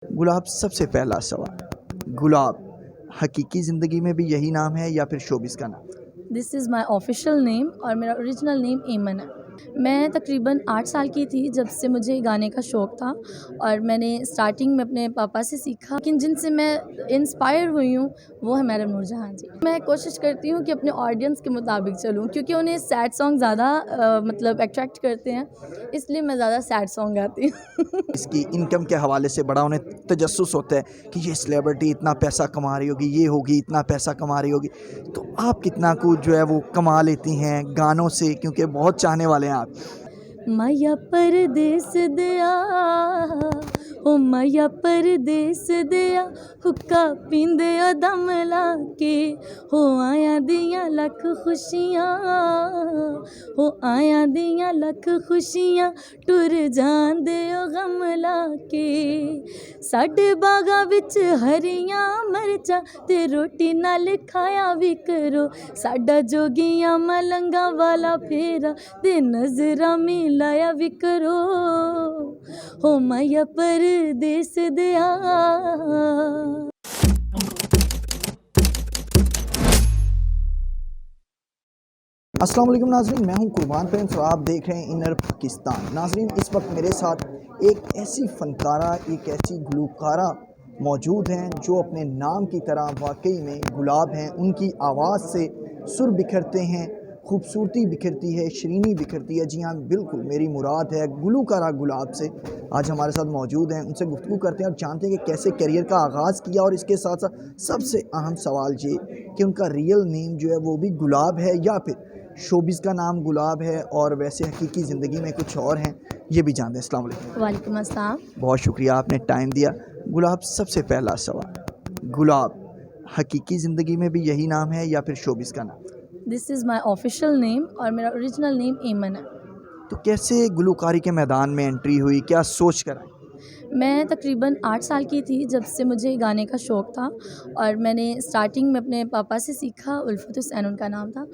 गुलाब सबसे पहला सवाल, गुलाब हकीकी ज़िंदगी में भी यही नाम है या फिर शोबिस का नाम? This is my official name और मेरा ओरिजिनल नेम ईमन है। मैं तकरीबन 8 साल की थी जब से मुझे गाने का शौक़ था और मैंने स्टार्टिंग में अपने पापा से सीखा, लेकिन जिनसे मैं इंस्पायर हुई हूँ वो है मैडम नूरजहां जी। मैं कोशिश करती हूँ कि अपने ऑडियंस के मुताबिक चलूँ, क्योंकि उन्हें सैड सॉन्ग ज़्यादा मतलब अट्रैक्ट करते हैं, इसलिए मैं ज़्यादा सैड सॉन्ग गाती हूँ। इसकी इनकम के हवाले से बड़ा उन्हें तजस्सुस होता है कि ये सेलिब्रिटी इतना पैसा कमा रही होगी, ये होगी इतना पैसा कमा रही होगी, तो आप कितना कुछ जो है वो कमा लेती हैं गानों से, क्योंकि बहुत चाहने वाले हैं आप? माया परदेस दिया ओ माया परदेस दिया हुक्का पींदे ओ दम ला के हो आया दियां लख खुशियां हो आया दियां लख खुशियां टुर जांदे ओ गम ला के साडे बागा विच हरियां मरचां ते रोटी नाल खाया भी करो साडा जोगियां मलंगा वाला फेरा ते नजरा मिलाया भी करो हो माया परदेस दिया। अस्सलाम वालेकुम नाज़रीन, मैं हूं कुर्बान प्रिंस और आप देख रहे हैं इनर पाकिस्तान। नाज़रीन, इस वक्त मेरे साथ एक ऐसी फ़नकारा, एक ऐसी गुलकारा मौजूद हैं जो अपने नाम की तरह वाकई में गुलाब हैं। उनकी आवाज़ से सुर बिखरते हैं, खूबसूरती बिखरती है, शरीनी बिखरती है। जी हाँ, बिल्कुल मेरी मुराद है गुलकारा गुलाब से। आज हमारे साथ मौजूद हैं, उनसे गुफ्तगू करते हैं और जानते हैं कि कैसे करियर का आगाज़ किया, और इसके साथ साथ सबसे अहम सवाल ये कि उनका रियल नेम जो है वो भी गुलाब है या फिर शोबिस का नाम गुलाब है और वैसे हकीकी ज़िंदगी में कुछ और हैं, ये भी जानते हैं। अस्सलाम वालेकुम। वालेकुम अस्सलाम। बहुत शुक्रिया, आपने टाइम दिया। गुलाब सबसे पहला सवाल, गुलाब हकीकी ज़िंदगी में भी यही नाम है या फिर शोबिस का नाम? This is my official name और मेरा ओरिजिनल नेम ईमन है। तो कैसे गुलकारी के मैदान में एंट्री हुई, क्या सोच कर आई? मैं तकरीबन 8 साल की थी जब से मुझे गाने का शौक़ था और मैंने स्टार्टिंग में अपने पापा से सीखा। उल्फत हुसैन उनका नाम था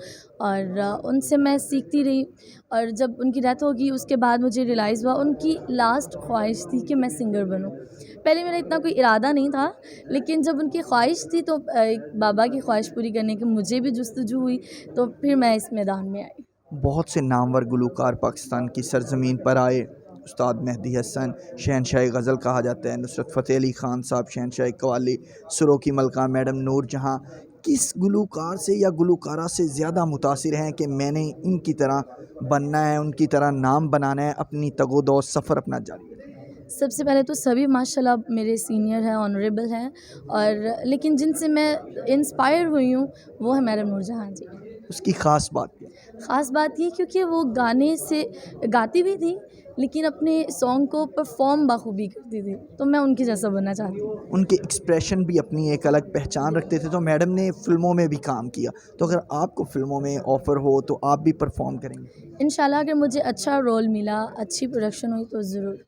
और उनसे मैं सीखती रही और जब उनकी डेथ होगी उसके बाद मुझे रियलाइज़ हुआ उनकी लास्ट ख्वाहिश थी कि मैं सिंगर बनूं। पहले मेरा इतना कोई इरादा नहीं था, लेकिन जब उनकी ख्वाहिश थी तो एक बाबा की ख्वाहिश पूरी करने की मुझे भी जुस्तजू हुई, तो फिर मैं इस मैदान में आई। बहुत से नामवर गुलकार पाकिस्तान की सरजमीन पर आए। उस्ताद मेहदी हसन शहनशाह गज़ल कहा जाता है, नुसरत फ़तेह अली ख़ान साहब शहनशाह कव्वाली, सुरों की मलका मैडम नूरजहां। किस गुलकार से या गुलकारा से ज़्यादा मुतासिर हैं कि मैंने इनकी तरह बनना है, उनकी तरह नाम बनाना है, अपनी तगोदो सफ़र अपना जारी रखना है? सबसे पहले तो सभी माशाल्लाह मेरे सीनियर हैं, ऑनरेबल हैं, और लेकिन जिनसे मैं इंस्पायर हुई हूँ वो है मैडम नूरजहां जी। उसकी ख़ास बात क्या है? ख़ास बात ये क्योंकि वो गाने से गाती भी थी, लेकिन अपने सॉन्ग को परफॉर्म बखूबी करती थी, तो मैं उनके जैसा बनना चाहती हूँ। उनके एक्सप्रेशन भी अपनी एक अलग पहचान रखते थे। तो मैडम ने फ़िल्मों में भी काम किया, तो अगर आपको फ़िल्मों में ऑफ़र हो तो आप भी परफॉर्म करेंगे? इंशाल्लाह अगर मुझे अच्छा रोल मिला, अच्छी प्रोडक्शन हुई तो ज़रूर।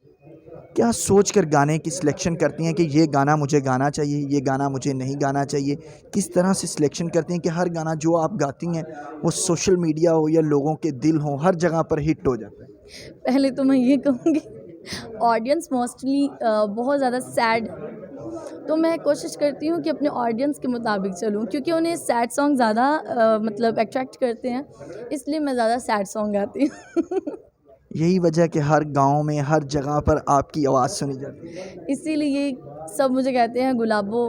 क्या सोच कर गाने की सिलेक्शन करती हैं कि ये गाना मुझे गाना चाहिए, ये गाना मुझे नहीं गाना चाहिए? किस तरह से सिलेक्शन करती हैं कि हर गाना जो आप गाती हैं वो सोशल मीडिया हो या लोगों के दिल हों, हर जगह पर हिट हो जाता है? पहले तो मैं ये कहूँगी ऑडियंस मोस्टली बहुत ज़्यादा सैड, तो मैं कोशिश करती हूँ कि अपने ऑडियंस के मुताबिक चलूँ, क्योंकि उन्हें सैड सॉन्ग ज़्यादा मतलब अट्रैक्ट करते हैं, इसलिए मैं ज़्यादा सैड सॉन्ग गाती हूँ। यही वजह कि हर गाँव में, हर जगह पर आपकी आवाज़ सुनी जाती है। इसीलिए सब मुझे कहते हैं गुलाबो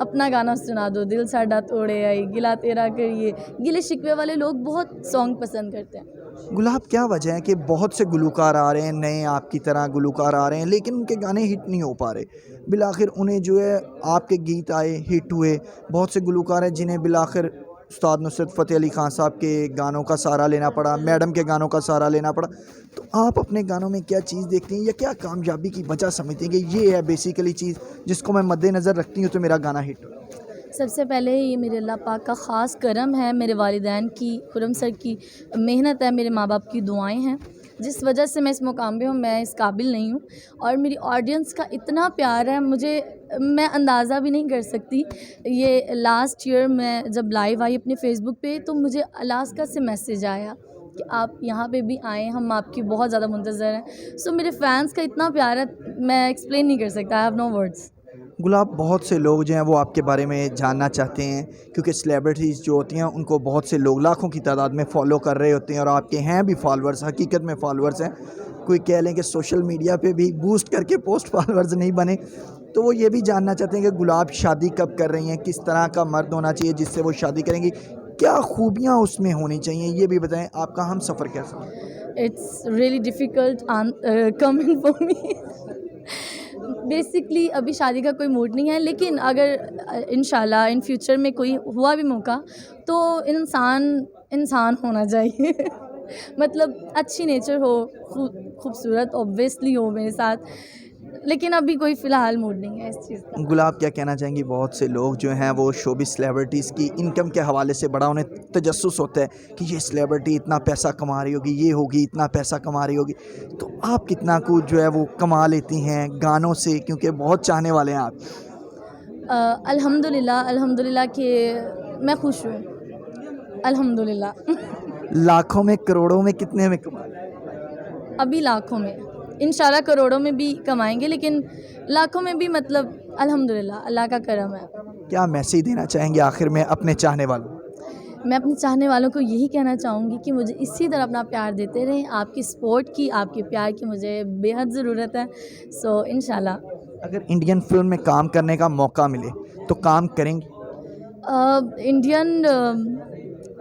अपना गाना सुना दो, दिल साडा तोड़े आई, गिला तेरा करिए। गिले शिकवे वाले लोग बहुत सॉन्ग पसंद करते हैं। गुलाब, क्या वजह है कि बहुत से गुलकार आ रहे हैं, नए आपकी तरह गुलकार आ रहे हैं, लेकिन उनके गाने हिट नहीं हो पा रहे? बिलाखिर उन्हें जो है आपके गीत आए, हिट हुए। बहुत से गुलकार हैं जिन्हें बिलाखिर उस्ताद नुसरत फ़तेह अली ख़ान साहब के गानों का सहारा लेना पड़ा, मैडम के गानों का सहारा लेना पड़ा। तो आप अपने गानों में क्या चीज़ देखती हैं या क्या कामयाबी की वजह समझती हैं कि ये है बेसिकली चीज़ जिसको मैं मद्देनज़र रखती हूँ तो मेरा गाना हिट हो? सबसे पहले ये मेरे अल्लाह पाक का ख़ास करम है, मेरे वालिदैन की, खुर्रम सर की मेहनत है, मेरे माँ बाप की दुआएं हैं, जिस वजह से मैं इस मुकाम पे हूँ। मैं इस काबिल नहीं हूँ और मेरी ऑडियंस का इतना प्यार है मुझे, मैं अंदाज़ा भी नहीं कर सकती। ये लास्ट ईयर मैं जब लाइव आई अपने फेसबुक पे, तो मुझे अलास्का से मैसेज आया कि आप यहाँ पे भी आएँ, हम आपकी बहुत ज़्यादा मुंतज़र हैं। सो मेरे फैंस का इतना प्यार है, मैं एक्सप्लेन नहीं कर सकता, आई हैव नो वर्ड्स। गुलाब, बहुत से लोग जो हैं वो आपके बारे में जानना चाहते हैं, क्योंकि सेलिब्रिटीज़ जो होती हैं उनको बहुत से लोग लाखों की तादाद में फॉलो कर रहे होते हैं और आपके हैं भी फॉलोअर्स, हकीकत में फॉलोअर्स हैं। कोई कह लें कि सोशल मीडिया पे भी बूस्ट करके पोस्ट फॉलोअर्स नहीं बने, तो वो ये भी जानना चाहते हैं कि गुलाब शादी कब कर रही हैं, किस तरह का मर्द होना चाहिए जिससे वो शादी करेंगी, क्या खूबियाँ उसमें होनी चाहिए, ये भी बताएं। आपका हम सफ़र कैसा है? It's really difficult coming for me. Basically अभी शादी का कोई मूड नहीं है, लेकिन अगर इंशाल्लाह इन फ्यूचर में कोई हुआ भी मौका तो इंसान होना चाहिए। मतलब अच्छी नेचर हो, खूबसूरत ऑब्वियसली हो मेरे साथ, लेकिन अभी कोई फ़िलहाल मूड नहीं है इस चीज़ का। गुलाब, क्या कहना चाहेंगी? बहुत से लोग जो हैं वो शोबिज़ सेलिब्रिटीज़ की इनकम के हवाले से बड़ा उन्हें तजस्सुस होता है कि ये सेलिब्रिटी इतना पैसा कमा रही होगी, ये होगी, इतना पैसा कमा रही होगी। तो आप कितना कुछ जो है वो कमा लेती हैं गानों से, क्योंकि बहुत चाहने वाले हैं आप। अल्हम्दुलिल्लाह कि मैं खुश हूँ, अल्हम्दुलिल्लाह। लाखों में, करोड़ों में, कितने में कमा? अभी लाखों में, इंशाल्लाह करोड़ों में भी कमाएंगे, लेकिन लाखों में भी मतलब अल्हम्दुलिल्लाह, अल्लाह का करम है। क्या मैसेज देना चाहेंगे आखिर में अपने चाहने वालों? मैं अपने चाहने वालों को यही कहना चाहूँगी कि मुझे इसी तरह अपना प्यार देते रहें। आपकी सपोर्ट की, आपके प्यार की मुझे बेहद ज़रूरत है। सो इंशाल्लाह। अगर इंडियन फिल्म में काम करने का मौका मिले तो काम करेंगी?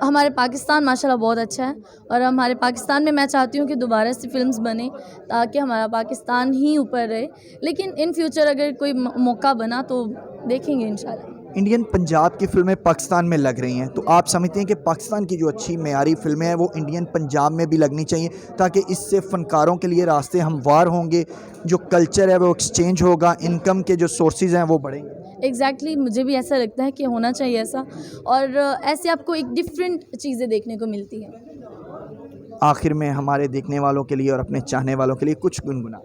हमारे पाकिस्तान माशाल्लाह बहुत अच्छा है, और हमारे पाकिस्तान में मैं चाहती हूँ कि दोबारा से फ़िल्म्स बने ताकि हमारा पाकिस्तान ही ऊपर रहे। लेकिन इन फ्यूचर अगर कोई मौका बना तो देखेंगे इंशाल्लाह। इंडियन पंजाब की फ़िल्में पाकिस्तान में लग रही हैं, तो आप समझते हैं कि पाकिस्तान की जो अच्छी मेयारी फ़िल्में हैं वो इंडियन पंजाब में भी लगनी चाहिए, ताकि इससे फ़नकारों के लिए रास्ते हमवार होंगे, जो कल्चर है वो एक्सचेंज होगा, इनकम के जो सोर्सेज हैं वो बढ़ेंगे? एग्जैक्टली मुझे भी ऐसा लगता है कि होना चाहिए ऐसा, और ऐसे आपको एक डिफरेंट चीज़ें देखने को मिलती हैं। आखिर में हमारे देखने वालों के लिए और अपने चाहने वालों के लिए कुछ गुनगुना।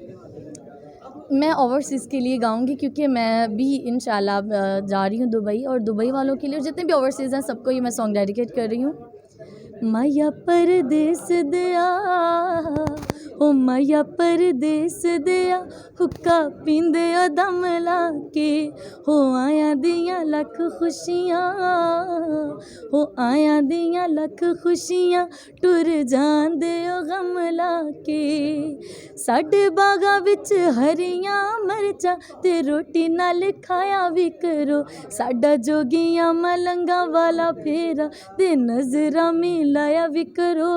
मैं ओवरसीज़ के लिए गाऊंगी, क्योंकि मैं भी इंशाल्लाह जा रही हूँ दुबई, और दुबई वालों के लिए और जितने भी ओवरसीज़ हैं सबको ये मैं सॉन्ग डेडिकेट कर रही हूँ। माया परदेस दिया, ओ माया परदेस दिया, हुक्का पींदे ओ दम ला के, हो आया दियां लख खुशियां, हो आया दियां लख खुशियां, टुर जांदे ओ गम ला के। साडे बागा विच हरियां मरचां ते रोटी नाल खाया भी करो, साडा जोगियां मलंगा वाला फेरा ते नजरा मिलाया भी करो,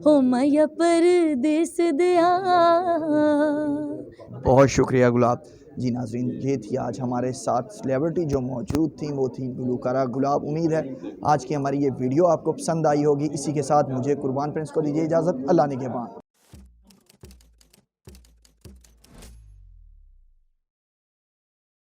हो माया परदेस दिया। बहुत शुक्रिया गुलाब जी। नाज़रीन, ये थी आज हमारे साथ सेलिब्रिटी जो मौजूद थी, वो थी गुलकारा गुलाब। उम्मीद है आज की हमारी ये वीडियो आपको पसंद आई होगी। इसी के साथ मुझे कुर्बान प्रिंस को दीजिए इजाज़त। अल्लाह ने के बाद।